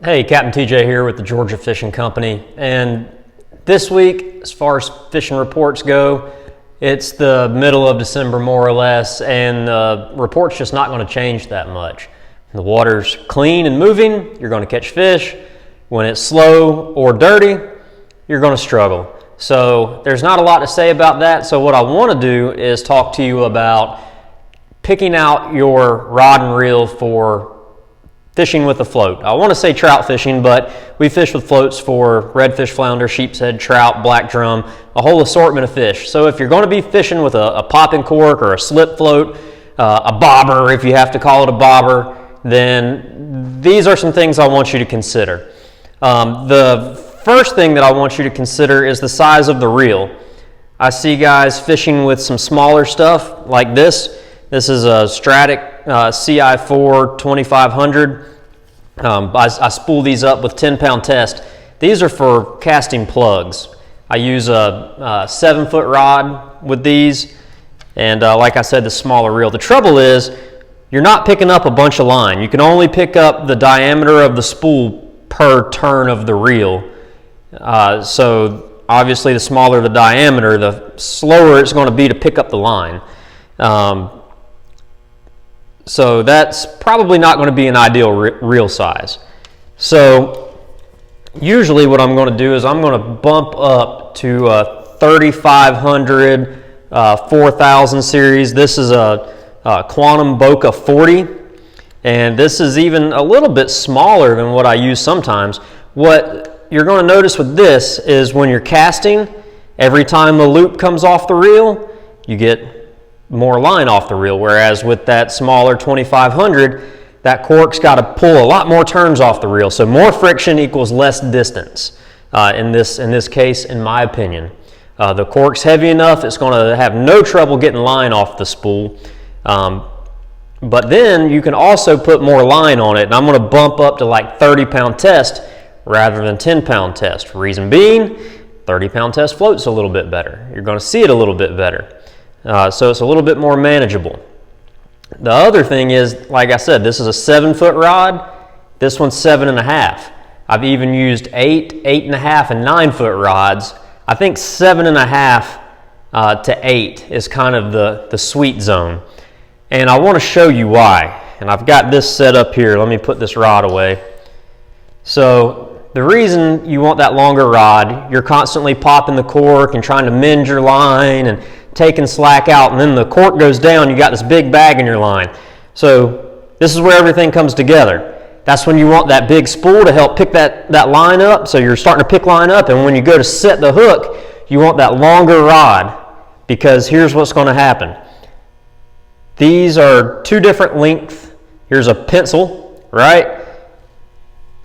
Hey, Captain TJ here with the Georgia Fishing Company, and this week, as far as fishing reports go, it's the middle of December more or less, and the report's just not going to change that much. The water's clean and moving, you're going to catch fish. When it's slow or dirty, you're going to struggle. So there's not a lot to say about that. So what I want to do is talk to you about picking out your rod and reel for fishing with a float. I want to say trout fishing, but we fish with floats for redfish, flounder, sheepshead, trout, black drum, a whole assortment of fish. So if you're going to be fishing with a popping cork or a slip float, a bobber, if you have to call it a bobber, then these are some things I want you to consider. The first thing that I want you to consider is the size of the reel. I see guys fishing with some smaller stuff like this. This is a Stratic CI4 2500. I spool these up with 10-pound test. These are for casting plugs. I use a 7-foot rod with these, and like I said, the smaller reel. The trouble is, you're not picking up a bunch of line. You can only pick up the diameter of the spool per turn of the reel. So obviously, the smaller the diameter, the slower it's going to be to pick up the line. So that's probably not going to be an ideal reel size. So usually what I'm going to do is I'm going to bump up to a 3500, 4000 series. This is a Quantum Boca 40, and this is even a little bit smaller than what I use sometimes. What you're going to notice with this is when you're casting, every time the loop comes off the reel, you get more line off the reel, whereas with that smaller 2500, that cork's got to pull a lot more turns off the reel. So more friction equals less distance in this case, in my opinion. The cork's heavy enough, it's going to have no trouble getting line off the spool. But then you can also put more line on it, and I'm going to bump up to like 30-pound test rather than 10-pound test. Reason being, 30-pound test floats a little bit better. You're going to see it a little bit better. So it's a little bit more manageable. The other thing is, like I said, this is a 7-foot rod. This one's 7.5. I've even used 8, 8.5, and 9-foot rods. I think 7.5 to 8 is kind of the sweet zone. And I want to show you why. And I've got this set up here. Let me put this rod away. So the reason you want that longer rod, you're constantly popping the cork and trying to mend your line and taking slack out, and then the cork goes down, you got this big bag in your line. So this is where everything comes together. That's when you want that big spool to help pick that line up, so you're starting to pick line up, and when you go to set the hook, you want that longer rod, because here's what's going to happen. These are two different lengths. Here's a pencil, right?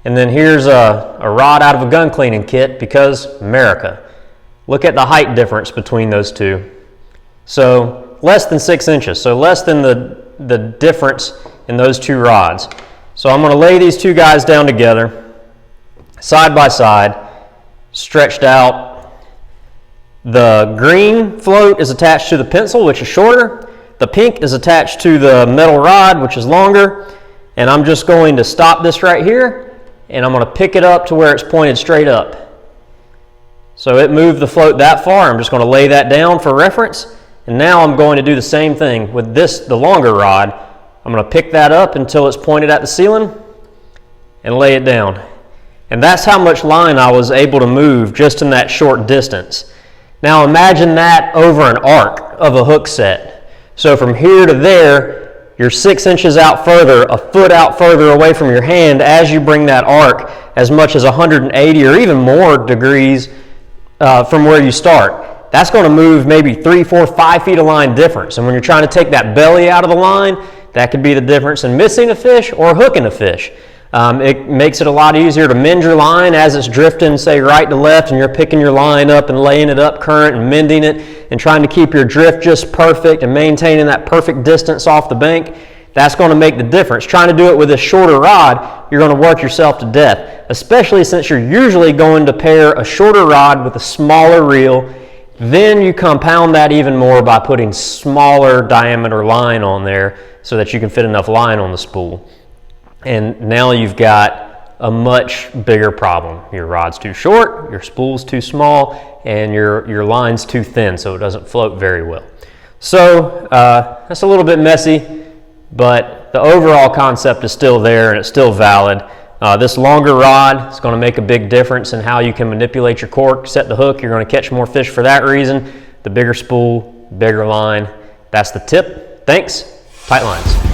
And then here's a rod out of a gun cleaning kit, because America. Look at the height difference between those two. So less than 6 inches, so less than the difference in those two rods. So I'm going to lay these two guys down together, side by side, stretched out. The green float is attached to the pencil, which is shorter. The pink is attached to the metal rod, which is longer. And I'm just going to stop this right here, and I'm going to pick it up to where it's pointed straight up. So it moved the float that far. I'm just going to lay that down for reference. And now I'm going to do the same thing with this, the longer rod. I'm going to pick that up until it's pointed at the ceiling and lay it down. And that's how much line I was able to move just in that short distance. Now imagine that over an arc of a hook set. So from here to there, you're 6 inches out further, a foot out further away from your hand as you bring that arc as much as 180 or even more degrees from where you start. That's going to move maybe 3, 4, 5 feet of line difference. And when you're trying to take that belly out of the line, that could be the difference in missing a fish or hooking a fish. It makes it a lot easier to mend your line as it's drifting, say, right to left, and you're picking your line up and laying it up current and mending it and trying to keep your drift just perfect and maintaining that perfect distance off the bank. That's going to make the difference. Trying to do it with a shorter rod, you're going to work yourself to death, especially since you're usually going to pair a shorter rod with a smaller reel. Then you compound that even more by putting smaller diameter line on there so that you can fit enough line on the spool. And now you've got a much bigger problem. Your rod's too short, your spool's too small, and your line's too thin, so it doesn't float very well. So that's a little bit messy, but the overall concept is still there and it's still valid. This longer rod is going to make a big difference in how you can manipulate your cork, set the hook. You're going to catch more fish for that reason. The bigger spool, bigger line. That's the tip. Thanks. Tight lines.